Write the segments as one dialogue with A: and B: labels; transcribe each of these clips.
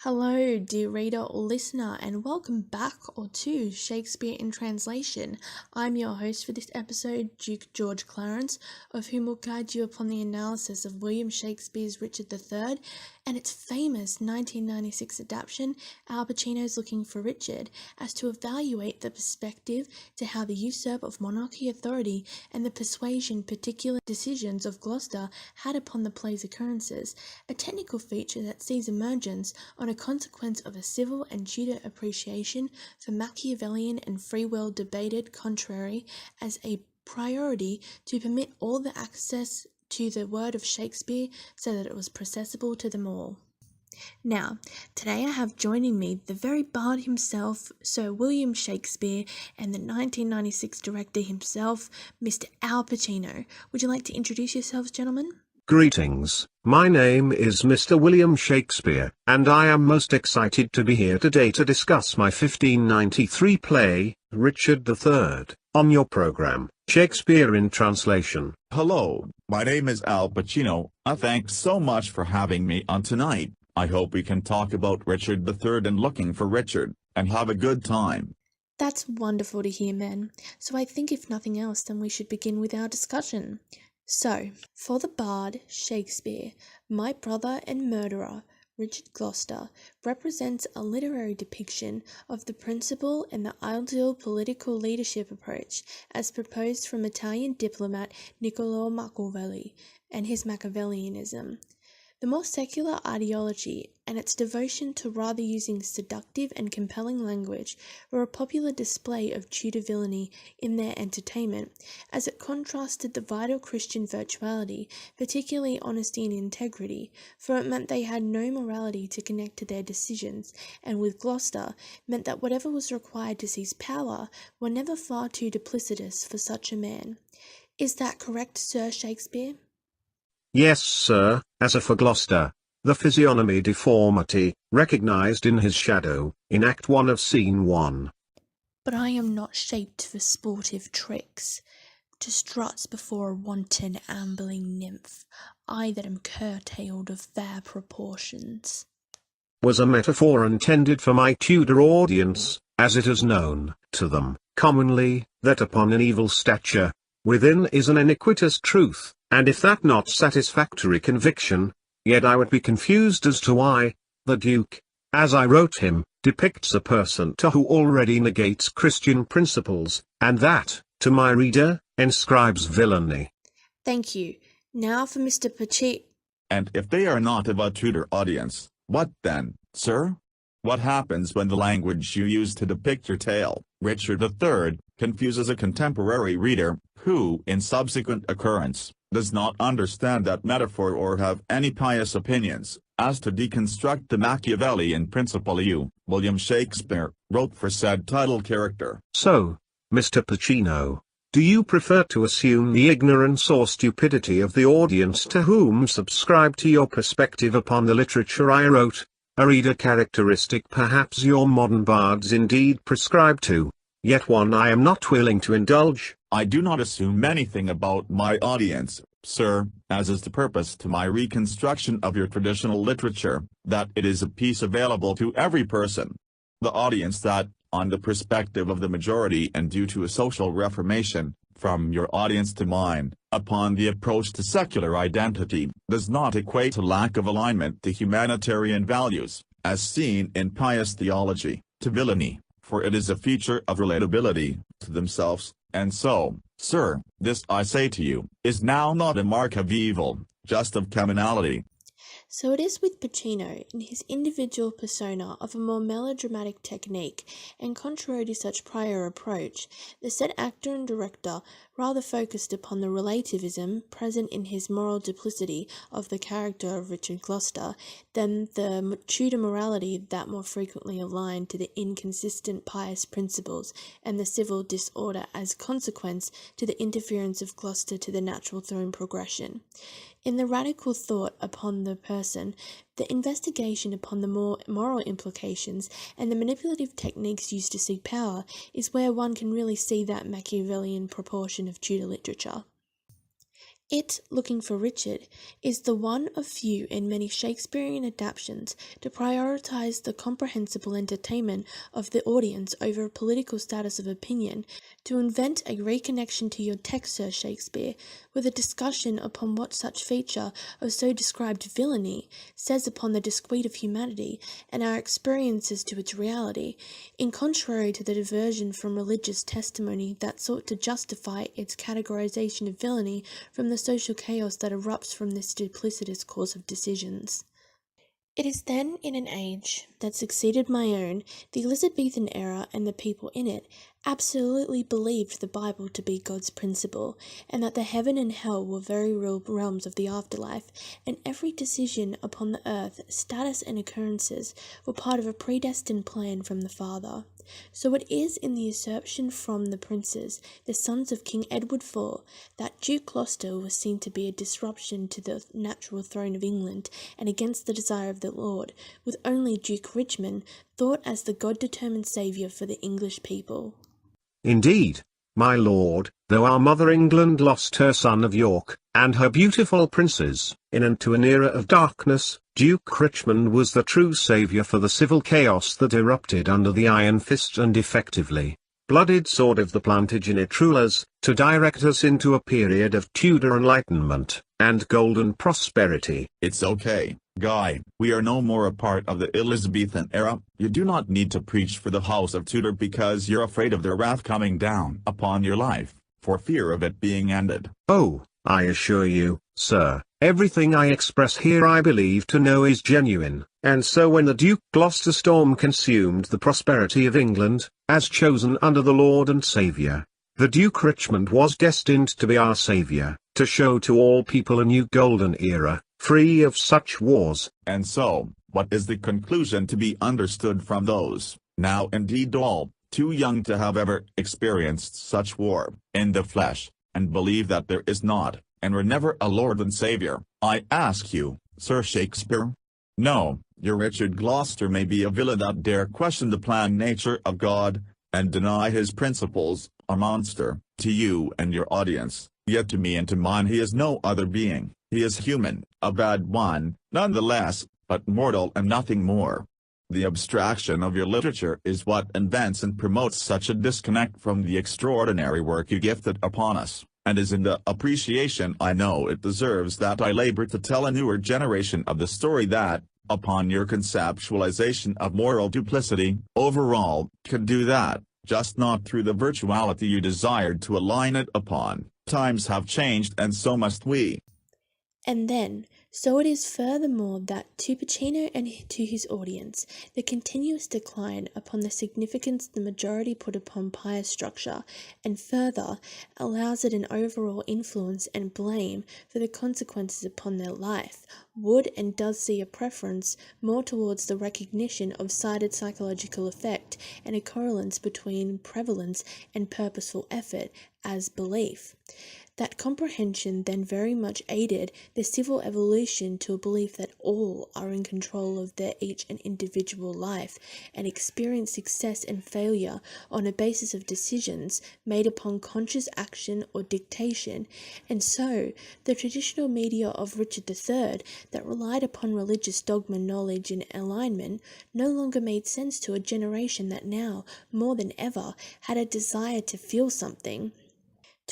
A: Hello, dear reader or listener, and welcome back to Shakespeare in Translation. I'm your host for this episode, Duke George Clarence, of whom will guide you upon the analysis of William Shakespeare's Richard III and its famous 1996 adaptation, Al Pacino's Looking for Richard, as to evaluate the perspective to how the usurp of monarchy authority and the persuasion particular decisions of Gloucester had upon the play's occurrences, a technical feature that sees emergence on a consequence of a civil and Tudor appreciation for Machiavellian and free will debated contrary as a priority to permit all the access to the word of Shakespeare so that it was processible to them all. Now, today I have joining me the very bard himself, Sir William Shakespeare, and the 1996 director himself, Mr. Al Pacino. Would you like to introduce yourselves, gentlemen?
B: Greetings, my name is Mr. William Shakespeare, and I am most excited to be here today to discuss my 1593 play, Richard III, on your program, Shakespeare in Translation.
C: Hello, my name is Al Pacino. Thanks so much for having me on tonight. I hope we can talk about Richard III and Looking for Richard, and have a good time.
A: That's wonderful to hear, men. So I think if nothing else, then we should begin with our discussion. So, for the bard, Shakespeare, my brother and murderer, Richard Gloucester, represents a literary depiction of the principle and the ideal political leadership approach as proposed from Italian diplomat Niccolò Machiavelli and his Machiavellianism. The more secular ideology and its devotion to rather using seductive and compelling language were a popular display of Tudor villainy in their entertainment, as it contrasted the vital Christian virtuality, particularly honesty and integrity, for it meant they had no morality to connect to their decisions, and with Gloucester meant that whatever was required to seize power were never far too duplicitous for such a man. Is that correct, Sir Shakespeare?
B: Yes, sir, as for Gloucester, the physiognomy deformity, recognized in his shadow, in Act 1 of Scene 1.
A: But I am not shaped for sportive tricks, to strut before a wanton ambling nymph, I that am curtailed of fair proportions.
B: Was a metaphor intended for my Tudor audience, as it is known to them, commonly, that upon an evil stature, within is an iniquitous truth, and if that not satisfactory conviction, yet I would be confused as to why, the Duke, as I wrote him, depicts a person who already negates Christian principles, and that, to my reader, inscribes villainy.
A: Thank you. Now for Mr. Pacino.
C: And if they are not of a Tudor audience, what then, sir? What happens when the language you use to depict your tale, Richard III, confuses a contemporary reader, who, in subsequent occurrence, does not understand that metaphor or have any pious opinions, as to deconstruct the Machiavellian principle you, William Shakespeare, wrote for said title character?
B: So, Mr. Pacino, do you prefer to assume the ignorance or stupidity of the audience to whom subscribe to your perspective upon the literature I wrote, a reader characteristic perhaps your modern bards indeed prescribe to, yet one I am not willing to indulge?
C: I do not assume anything about my audience, sir, as is the purpose to my reconstruction of your traditional literature, that it is a piece available to every person. The audience that, on the perspective of the majority and due to a social reformation, from your audience to mine, upon the approach to secular identity, does not equate to lack of alignment to humanitarian values, as seen in pious theology, to villainy, for it is a feature of relatability, to themselves. And so, sir, this I say to you, is now not a mark of evil, just of commonality.
A: So it is with Pacino in his individual persona of a more melodramatic technique, and contrary to such prior approach, the said actor and director rather focused upon the relativism present in his moral duplicity of the character of Richard Gloucester than the Tudor morality that more frequently aligned to the inconsistent pious principles and the civil disorder as consequence to the interference of Gloucester to the natural throne progression. In the radical thought upon the person, the investigation upon the more moral implications and the manipulative techniques used to seek power is where one can really see that Machiavellian proportion of Tudor literature. It, Looking for Richard, is the one of few in many Shakespearean adaptations to prioritize the comprehensible entertainment of the audience over a political status of opinion, to invent a reconnection to your text, Sir Shakespeare, with a discussion upon what such feature of so described villainy says upon the discreet of humanity and our experiences to its reality, in contrary to the diversion from religious testimony that sought to justify its categorization of villainy from the social chaos that erupts from this duplicitous course of decisions. It is then in an age that succeeded my own, the Elizabethan era and the people in it absolutely believed the Bible to be God's principle, and that the heaven and hell were very real realms of the afterlife, and every decision upon the earth, status and occurrences, were part of a predestined plan from the Father. So it is in the usurpation from the princes, the sons of King Edward IV, that Duke Gloucester was seen to be a disruption to the natural throne of England, and against the desire of the Lord, with only Duke Richmond thought as the God-determined saviour for the English people.
B: Indeed, my lord, though our mother England lost her son of York, and her beautiful princes, into an era of darkness, Duke Richmond was the true saviour for the civil chaos that erupted under the iron fist and effectively blooded sword of the Plantagenet rulers, to direct us into a period of Tudor enlightenment and golden prosperity.
C: It's okay, Guy. We are no more a part of the Elizabethan era. You do not need to preach for the House of Tudor because you're afraid of their wrath coming down upon your life, for fear of it being ended.
B: Oh, I assure you, sir, everything I express here I believe to know is genuine, and so when the Duke Gloucester storm consumed the prosperity of England, as chosen under the Lord and Saviour, the Duke Richmond was destined to be our saviour, to show to all people a new golden era, free of such wars.
C: And so, what is the conclusion to be understood from those, now indeed all, too young to have ever experienced such war, in the flesh, and believe that there is not, and were never a Lord and Saviour? I ask you, Sir Shakespeare? No, your Richard Gloucester may be a villain that dare question the planned nature of God, and deny his principles, a monster, to you and your audience, yet to me and to mine he is no other being. He is human, a bad one, nonetheless, but mortal and nothing more. The abstraction of your literature is what invents and promotes such a disconnect from the extraordinary work you gifted upon us, and is in the appreciation I know it deserves that I labor to tell a newer generation of the story that, upon your conceptualization of moral duplicity, overall, can do that, just not through the virtuality you desired to align it upon. Times have changed and so must we.
A: And then, so it is furthermore that to Pacino and to his audience, the continuous decline upon the significance the majority put upon pious structure, and further, allows it an overall influence and blame for the consequences upon their life, would and does see a preference more towards the recognition of cited psychological effect and a correlance between prevalence and purposeful effort as belief. That comprehension then very much aided the civil evolution to a belief that all are in control of their each and individual life, and experience success and failure on a basis of decisions made upon conscious action or dictation, and so the traditional media of Richard III that relied upon religious dogma, knowledge, and alignment no longer made sense to a generation that now, more than ever, had a desire to feel something.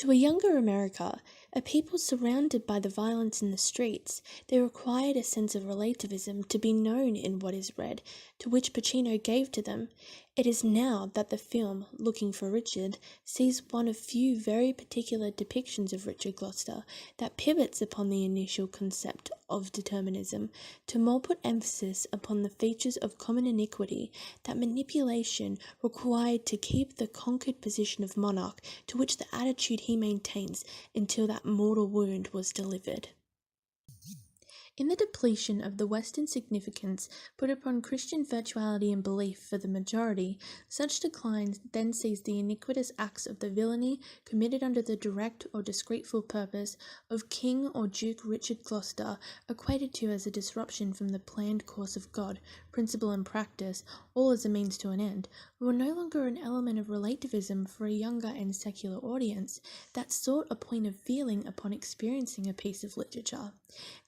A: To a younger America, a people surrounded by the violence in the streets, they required a sense of relativism to be known in what is read, to which Pacino gave to them. It is now that the film, Looking for Richard, sees one of few very particular depictions of Richard Gloucester that pivots upon the initial concept of determinism to more put emphasis upon the features of common iniquity, that manipulation required to keep the conquered position of monarch, to which the attitude he maintains until that mortal wound was delivered. In the depletion of the Western significance put upon Christian virtuality and belief for the majority, such decline then sees the iniquitous acts of the villainy committed under the direct or discreetful purpose of King or Duke Richard Gloucester equated to as a disruption from the planned course of God, principle and practice, all as a means to an end, were no longer an element of relativism for a younger and secular audience that sought a point of feeling upon experiencing a piece of literature.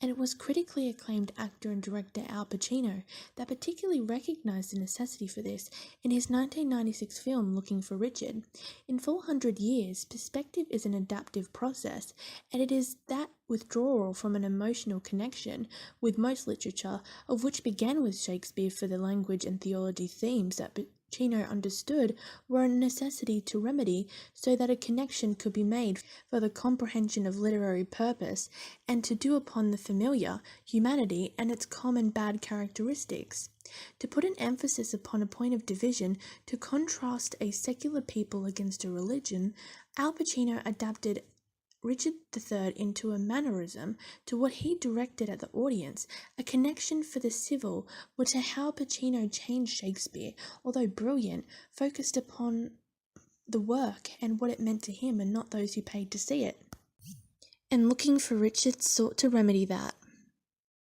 A: And it was critically acclaimed actor and director Al Pacino that particularly recognized the necessity for this in his 1996 film Looking for Richard. In 400 years, perspective is an adaptive process, and it is that withdrawal from an emotional connection with most literature, of which began with Shakespeare for the language and theology themes that Pacino understood were a necessity to remedy so that a connection could be made for the comprehension of literary purpose and to do upon the familiar, humanity, and its common bad characteristics. To put an emphasis upon a point of division, to contrast a secular people against a religion, Al Pacino adapted Richard III into a mannerism to what he directed at the audience, a connection for the civil, which is how Pacino changed Shakespeare, although brilliant, focused upon the work and what it meant to him and not those who paid to see it. And Looking for Richard sought to remedy that.